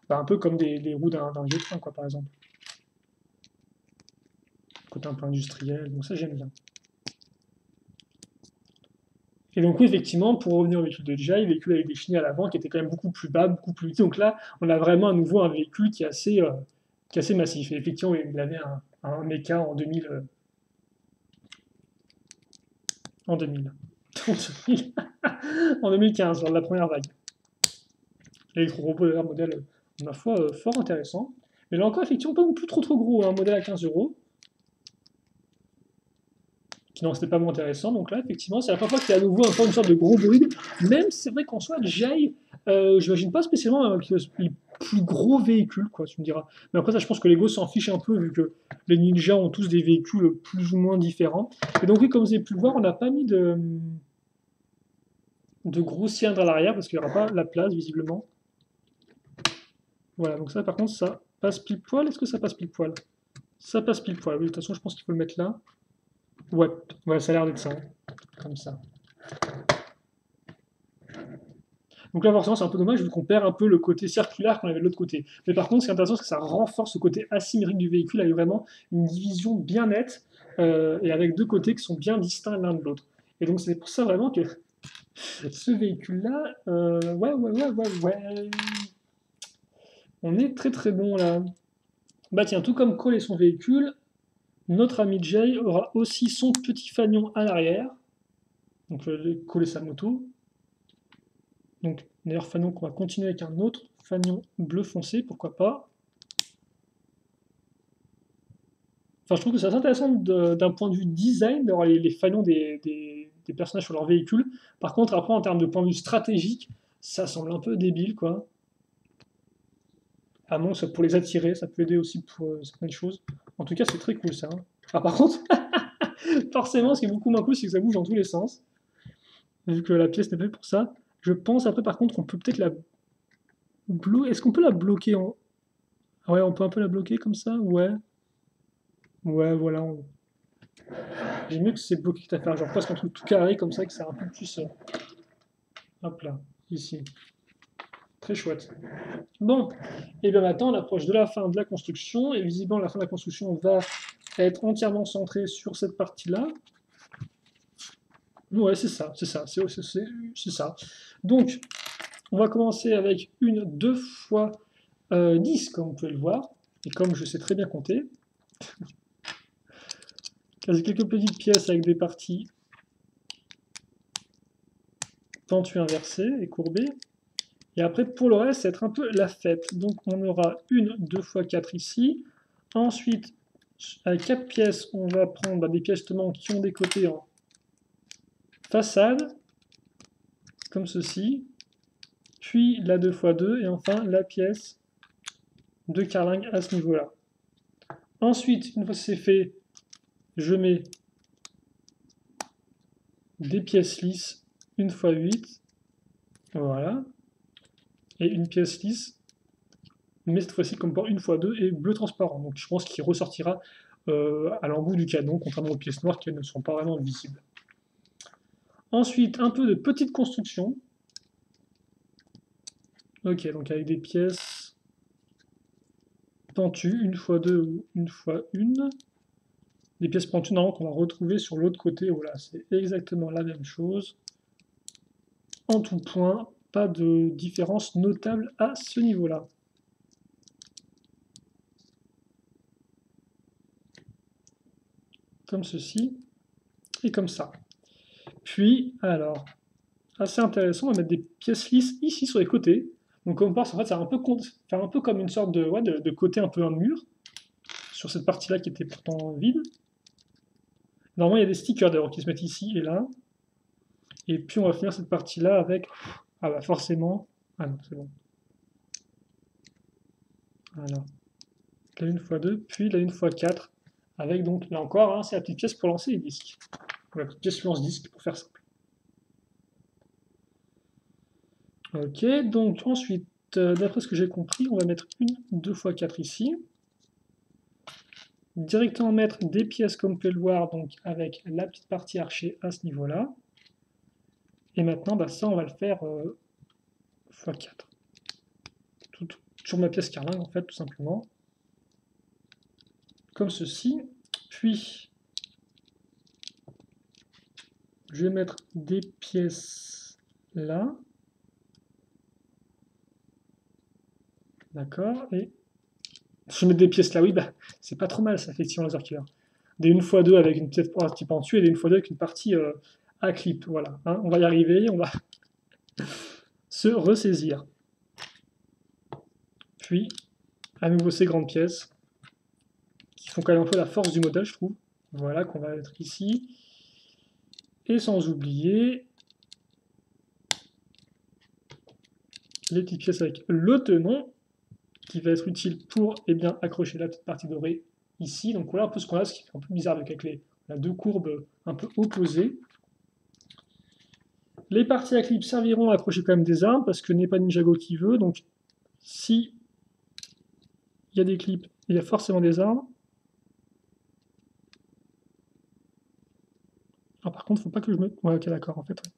bah, un peu comme les roues d'un vieux train, quoi, par exemple. Côté un peu industriel, donc ça j'aime bien. Et donc oui, effectivement, pour revenir au véhicule de Jai, le véhicule avec des chenilles à l'avant qui était quand même beaucoup plus bas, beaucoup plus vite. Donc là, on a vraiment à nouveau un véhicule qui est assez massif. Et effectivement, il avait un méca en 2000. En 2000. En 2015, lors de la première vague. L'électro-robot d'ailleurs, modèle, ma foi, fort intéressant. Mais là encore, effectivement, pas non plus trop gros, un modèle à 15 €. Qui n'en c'était pas moins intéressant. Donc là, effectivement, c'est la première fois qu'il y a à nouveau encore une sorte de gros bruit. Même c'est vrai qu'en soi, Jai, j'imagine pas spécialement les plus gros véhicules, quoi, tu me diras. Mais après, ça, je pense que Lego s'en fiche un peu, vu que les ninjas ont tous des véhicules plus ou moins différents. Et donc, oui, comme vous avez pu le voir, on n'a pas mis de gros cylindres à l'arrière, parce qu'il n'y aura pas la place, visiblement. Voilà, donc ça, par contre, ça passe pile poil. Est-ce que ça passe pile poil? Ça passe pile poil. Oui, de toute façon, je pense qu'il faut le mettre là. Ouais, ouais, ça a l'air d'être ça, hein. Comme ça. Donc là, forcément, c'est un peu dommage vu qu'on perd un peu le côté circulaire qu'on avait de l'autre côté. Mais par contre, ce qui est intéressant, c'est que ça renforce ce côté asymétrique du véhicule avec vraiment une division bien nette et avec deux côtés qui sont bien distincts l'un de l'autre. Et donc, c'est pour ça vraiment que ce véhicule-là, ouais. On est très bon là. Bah tiens, tout comme Cole et son véhicule, notre ami Jay aura aussi son petit fanion à l'arrière. Donc, Cole et sa moto. Donc, d'ailleurs, fanion qu'on va continuer avec un autre fanion bleu foncé, pourquoi pas. Enfin, je trouve que c'est assez intéressant d'un point de vue design d'avoir les fanions des personnages sur leur véhicule. Par contre, après, en termes de point de vue stratégique, ça semble un peu débile, quoi. À moins que pour les attirer, ça peut aider aussi pour certaines choses. En tout cas, c'est très cool ça, hein. Ah, par contre, forcément, ce qui est beaucoup moins cool, c'est que ça bouge dans tous les sens. Vu que la pièce n'est pas faite pour ça. Je pense après, par contre, qu'on peut peut-être la bloquer. Est-ce qu'on peut la bloquer en. Ah ouais, on peut un peu la bloquer comme ça? Ouais. Ouais, voilà. J'ai mieux que c'est bloqué que t'as fait. Genre presque un truc tout carré comme ça, que c'est un peu plus. Hop là, ici. Très chouette. Bon, et bien maintenant on approche de la fin de la construction, et visiblement la fin de la construction va être entièrement centrée sur cette partie-là. Ouais, c'est ça, c'est ça. Donc, on va commencer avec une 2 fois 10, comme vous pouvez le voir, et comme je sais très bien compter. Quelques petites pièces avec des parties pentues inversées et courbées. Et après, pour le reste, ça va être un peu la fête. Donc, on aura une 2 fois 4 ici. Ensuite, avec 4 pièces, on va prendre des pièces justement qui ont des côtés en façade, comme ceci. Puis la 2 fois 2, et enfin la pièce de carlingue à ce niveau-là. Ensuite, une fois que c'est fait, je mets des pièces lisses, une fois 8. Voilà. Et une pièce lisse, mais cette fois-ci comme pour une fois 2 et bleu transparent. Donc je pense qu'il ressortira à l'embout du canon, contrairement aux pièces noires qui ne sont pas vraiment visibles. Ensuite, un peu de petite construction. Ok, donc avec des pièces pentues, une fois 2 ou une fois 1. Des pièces pentues normalement qu'on va retrouver sur l'autre côté. Voilà, c'est exactement la même chose. En tout point, pas de différence notable à ce niveau-là. Comme ceci et comme ça. Puis, alors, assez intéressant, on va mettre des pièces lisses ici sur les côtés. Donc comme on pense, en fait, ça va un peu faire un peu comme une sorte de côté un peu un mur sur cette partie-là qui était pourtant vide. Normalement, il y a des stickers d'ailleurs qui se mettent ici et là. Et puis on va finir cette partie-là avec... Ah bah forcément... Ah non, c'est bon. Alors, la 1x2, puis la 1x4, avec donc, là encore, hein, c'est la petite pièce pour lancer les disques. La petite pièce lance-disque, pour faire simple. Ok, donc ensuite, d'après ce que j'ai compris, on va mettre une 2x4 ici. Directement mettre des pièces comme on peut le voir, donc avec la petite partie archer à ce niveau-là. Et maintenant, bah, ça, on va le faire x4. Sur ma pièce carlingue, en fait, tout simplement. Comme ceci. Puis, je vais mettre des pièces là. D'accord. Et je mets des pièces là, oui, bah, c'est pas trop mal, ça, effectivement, laser killer. Des 1x2 avec une pièce partie dessus et des 1x2 avec une partie à clip. Voilà. Hein, on va y arriver, on va se ressaisir. Puis, à nouveau ces grandes pièces, qui font quand même un peu la force du modèle, je trouve. Voilà, qu'on va mettre ici. Et sans oublier les petites pièces avec le tenon, qui va être utile pour accrocher la petite partie dorée ici. Donc voilà un peu ce qu'on a, ce qui est un peu bizarre avec les deux courbes un peu opposées. Les parties à clip serviront à accrocher quand même des armes, parce que n'est pas Ninjago qui veut, donc si il y a des clips, il y a forcément des armes. Ah, par contre, faut pas que je mette... Ouais, ok, d'accord, en fait. Ouais.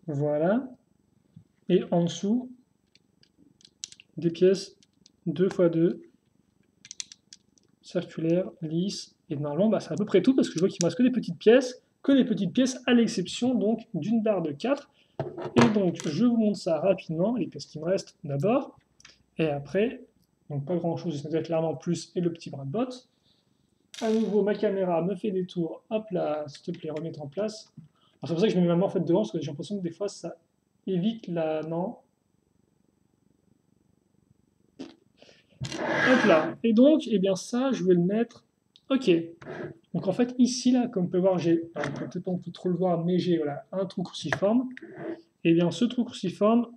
Voilà. Et en dessous, des pièces 2x2, circulaires, lisses. Et normalement, bah, c'est à peu près tout, parce que je vois qu'il ne me reste que des petites pièces, à l'exception donc d'une barre de 4. Et donc, je vous montre ça rapidement, les pièces qui me restent d'abord. Et après, donc pas grand chose, c'est clairement plus et le petit bras de botte. À nouveau, ma caméra me fait des tours. Hop là, s'il te plaît, remettre en place. C'est pour ça que je mets ma main en fait devant, parce que j'ai l'impression que des fois ça évite la. Non. Hop là. Et donc, eh bien ça, je vais le mettre. Ok. Donc en fait, ici, là, comme on peut voir, j'ai. Peut-être pas on peut trop le voir, mais j'ai voilà, un trou cruciforme. Et bien ce trou cruciforme,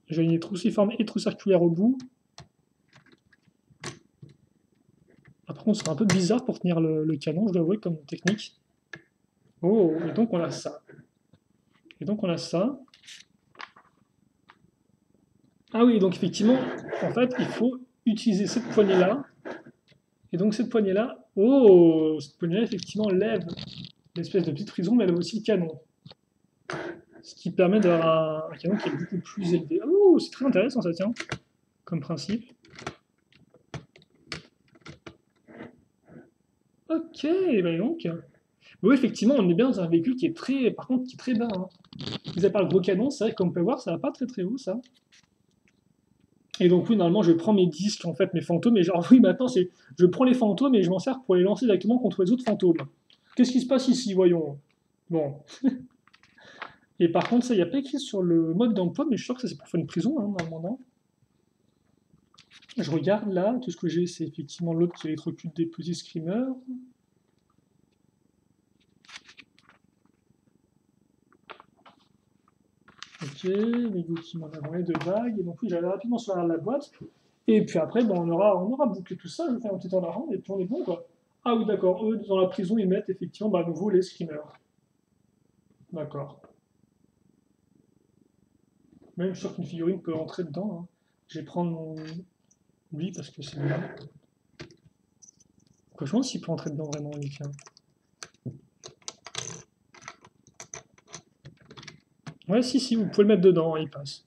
j'ai une cruciforme et trou circulaire au bout. Par contre, c'est un peu bizarre pour tenir le canon, je dois avouer, comme technique. Oh, et donc on a ça. Et donc on a ça. Ah oui, donc effectivement, en fait, il faut utiliser cette poignée-là. Et donc cette poignée-là, oh, cette poignée-là, effectivement, lève l'espèce de petite prison, mais elle lève aussi le canon. Ce qui permet d'avoir un canon qui est beaucoup plus élevé. Oh, c'est très intéressant ça, tient, comme principe. Ok, bah donc. Oui, effectivement, on est bien dans un véhicule qui est très, par contre, qui est très bas. Hein. Mis à part le gros canon, c'est vrai que comme on peut voir, ça va pas très très haut, ça. Et donc oui, normalement, je prends mes disques, en fait, mes fantômes, et genre, oui, maintenant, c'est, je prends les fantômes et je m'en sers pour les lancer directement contre les autres fantômes. Qu'est-ce qui se passe ici, voyons? Bon. Et par contre, ça, il n'y a pas écrit sur le mode d'emploi, mais je suis sûr que ça, c'est pour faire une prison, hein, normalement, non? Je regarde là, tout ce que j'ai, c'est effectivement l'autre qui électrocute des petits screamers. Ok, les goûts qui m'en envoyé de vagues. Et donc oui, j'allais rapidement sur la boîte. Et puis après, ben, on aura bouclé tout ça, je vais faire un petit temps d'argent, et puis on est bon, quoi. Ah oui, d'accord, eux, dans la prison, ils mettent effectivement bah, à nouveau les screamers. D'accord. Même sûr qu'une figurine peut entrer dedans. Hein. Je vais prendre mon... lui parce que c'est bien. Quoi, je me demande s'il peut entrer dedans vraiment, lui, tiens. Ouais, si, vous pouvez le mettre dedans, hein, il passe.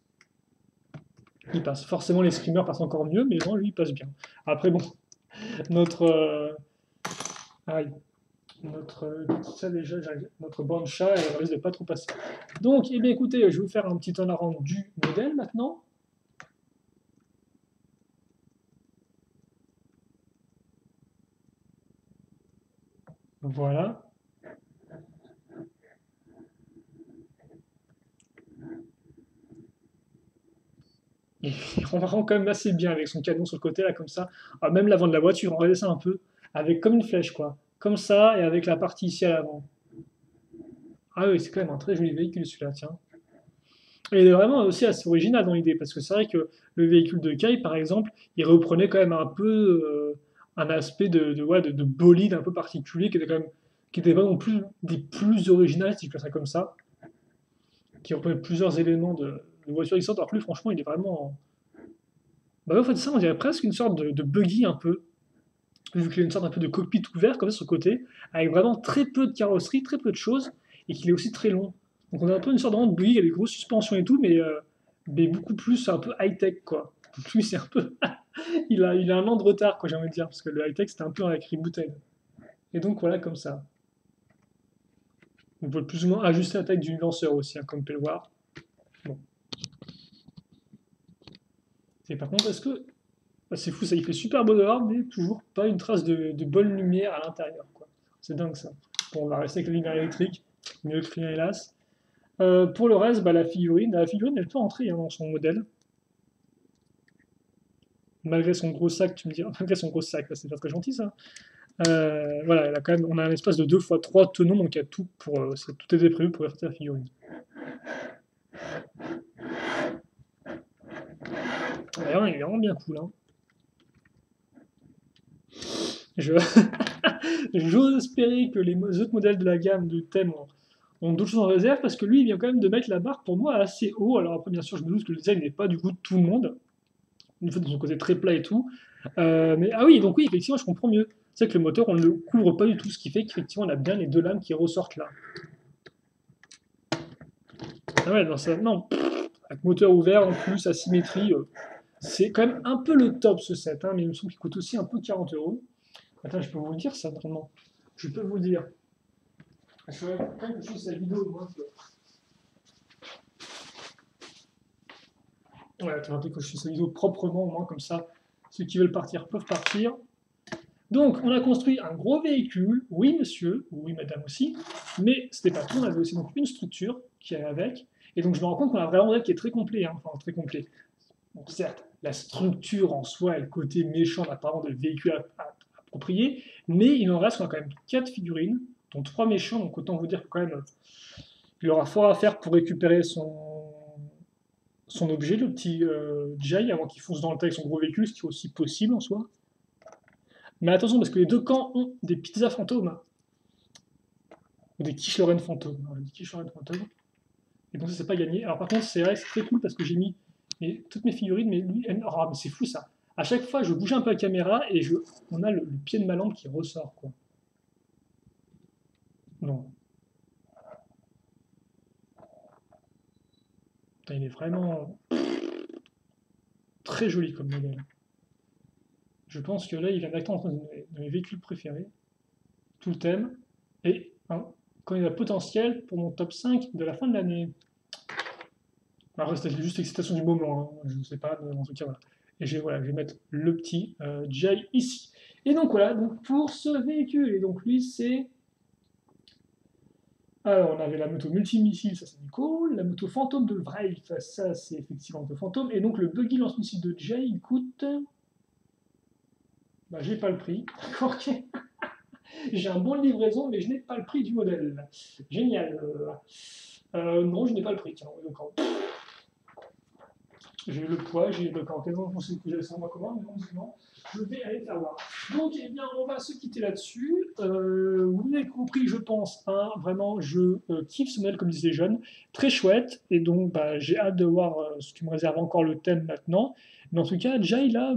Il passe. Forcément, les screamers passent encore mieux, mais bon, lui, il passe bien. Après, bon, notre... aïe. Ça déjà, notre bande chat, elle risque de pas trop passer. Donc, eh bien, écoutez, je vais vous faire un petit turnaround du modèle maintenant. Voilà. Et rend quand même assez bien avec son canon sur le côté, là, comme ça. Ah, même l'avant de la voiture, regardez ça un peu, avec comme une flèche, quoi. Comme ça, et avec la partie ici à l'avant. Ah oui, c'est quand même un très joli véhicule celui-là, tiens. Et il est vraiment aussi assez original dans l'idée, parce que c'est vrai que le véhicule de Kai, par exemple, il reprenait quand même un peu un aspect ouais, de bolide un peu particulier, qui était pas non plus des plus originales, si je peux dire ça comme ça, qui reprenait plusieurs éléments de voiture existante, alors que lui, franchement, il est vraiment... Bah, en fait, ça, on dirait presque une sorte de buggy un peu, vu qu'il a une sorte un peu de cockpit ouvert, comme ça, sur le côté, avec vraiment très peu de carrosserie, très peu de choses, et qu'il est aussi très long. Donc on a un peu une sorte de buggy avec des grosses suspensions et tout, mais beaucoup plus un peu high-tech, quoi. Donc lui, c'est un peu... il a un an de retard, quoi, j'ai envie de dire, parce que le high-tech, c'était un peu avec rebooted. Et donc voilà, comme ça. On peut plus ou moins ajuster la taille du lanceur aussi, hein, comme on peut le voir. Bon. Et par contre, est-ce que... Ah, c'est fou, ça, il fait super beau dehors, mais toujours pas une trace de bonne lumière à l'intérieur, quoi. C'est dingue, ça. Bon, on va rester avec la lumière électrique, mieux que rien, hélas. Pour le reste, bah, la figurine, elle peut entrer hein, dans son modèle. Malgré son gros sac, tu me dis, malgré son gros sac, c'est pas très gentil ça. Voilà, elle a quand même, on a un espace de 2 fois 3 tenons, donc il y a tout pour, tout était prévu pour faire la figurine. D'ailleurs, il est vraiment bien cool. Hein. Je J'ose espérer que les autres modèles de la gamme de thème ont d'autres choses en réserve parce que lui, il vient quand même de mettre la barre pour moi assez haut. Alors après, bien sûr, je me doute que le design n'est pas du goût de tout le monde, une fois de son côté très plat et tout. Mais ah oui, donc oui, effectivement, je comprends mieux. C'est que le moteur, on ne le couvre pas du tout, ce qui fait qu'effectivement, on a bien les deux lames qui ressortent là. Ah ouais, non, non. Avec moteur ouvert en plus, asymétrie, c'est quand même un peu le top ce set, hein, mais il me semble qu'il coûte aussi un peu 40 euros. Attends, je peux vous le dire ça, normalement. Je peux vous le dire. Je ferais quand même que je fasse la vidéo, moi. Ouais, attends, que je fasse la vidéo proprement, au moins, comme ça, ceux qui veulent partir peuvent partir. Donc, on a construit un gros véhicule, oui monsieur, oui madame aussi, mais c'était pas tout, on avait aussi donc une structure qui allait avec, et donc je me rends compte qu'on a vraiment un modèle qui est très complet, hein, enfin très complet. Donc certes, la structure en soi et le côté méchant d'apparemment de véhicule approprié, mais il en reste qu'on a quand même 4 figurines, dont 3 méchants, donc autant vous dire que quand même, il aura fort à faire pour récupérer son objet, le petit Jay, avant qu'il fonce dans le tas avec son gros véhicule, ce qui est aussi possible en soi. Mais attention, parce que les deux camps ont des pizzas fantômes, ou des quiches Lorraine fantômes. Des quiches Lorraine fantômes. Et donc ça, c'est pas gagné. Alors par contre, c'est vrai, c'est très cool parce que j'ai mis toutes mes figurines, mais lui, oh, mais c'est fou ça. À chaque fois, je bouge un peu la caméra et on a le pied de ma lampe qui ressort, quoi. Non. Putain, il est vraiment très joli comme modèle. Je pense que là, il vient d'acter entre de mes véhicules préférés. Tout le thème. Et hein, quand il a potentiel pour mon top 5 de la fin de l'année. Alors, c'était juste l'excitation du moment, hein. Je ne sais pas, mais en tout cas, voilà. Et voilà, je vais mettre le petit Jay ici. Et donc voilà, donc pour ce véhicule, et donc lui c'est... Alors on avait la moto multimissile, ça c'est cool, la moto fantôme de Wraith, ça c'est effectivement le fantôme, et donc le buggy lance-missile de Jay, il coûte... Bah j'ai pas le prix, d'accord, ok. J'ai un bon de livraison, mais je n'ai pas le prix du modèle. Génial. Non, je n'ai pas le prix, tiens, d'accord. J'ai eu le poids, j'ai le caractère, je pensais que j'avais ça en ma commande, mais non, je vais aller faire voir. Donc, eh bien, on va se quitter là-dessus. Vous avez compris, je pense, hein, vraiment, je kiffe ce modèle, comme disaient les jeunes, très chouette, et donc, bah, j'ai hâte de voir ce qui me réserve encore le thème maintenant. Mais en tout cas, Jay, là,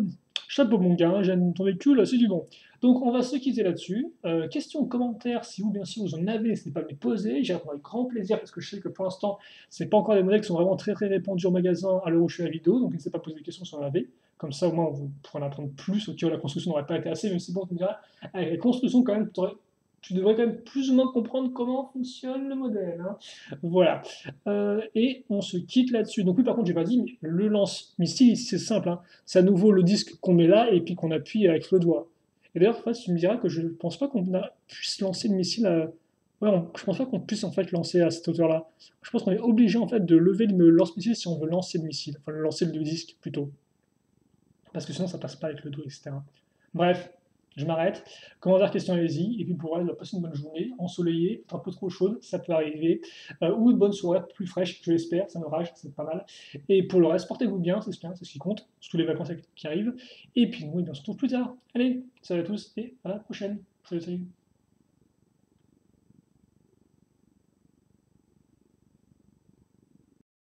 chapeau mon gars, j'aime ton véhicule, c'est du bon. Donc, on va se quitter là-dessus. Questions, commentaires, si vous, bien sûr, vous en avez, n'hésitez pas à me les poser. J'y réponds avec grand plaisir, parce que je sais que pour l'instant, c'est pas encore des modèles qui sont vraiment très très répandus au magasin à l'heure où je fais la vidéo, donc n'hésitez pas à poser des questions si vous en avez. Comme ça, au moins, vous pourrez en apprendre plus. Au cas où la construction n'aurait pas été assez, mais c'est bon, tu me diras. Avec la construction, quand même, tu devrais quand même plus ou moins comprendre comment fonctionne le modèle. Hein. Voilà. Et on se quitte là-dessus. Donc oui, par contre, j'ai pas dit, mais le lance-missile, c'est simple. Hein. C'est à nouveau le disque qu'on met là et puis qu'on appuie avec le doigt. Et d'ailleurs, tu me diras que je ne pense pas qu'on puisse lancer le missile à... Ouais, je pense pas qu'on puisse en fait lancer à cette hauteur-là. Je pense qu'on est obligé en fait de lever le lance-missile si on veut lancer le missile, enfin lancer le disque plutôt. parce que sinon ça passe pas avec le dos, etc. Bref, je m'arrête. Commentaires, questions, allez-y. Et puis pour elle, passez une bonne journée, ensoleillée, un peu trop chaude, ça peut arriver, ou une bonne soirée plus fraîche, je l'espère, ça m'orage, c'est pas mal. Et pour le reste, portez-vous bien, c'est ce qui compte, surtout les vacances qui arrivent. Et puis nous, on se retrouve plus tard. Allez, salut à tous et à la prochaine. Salut, salut.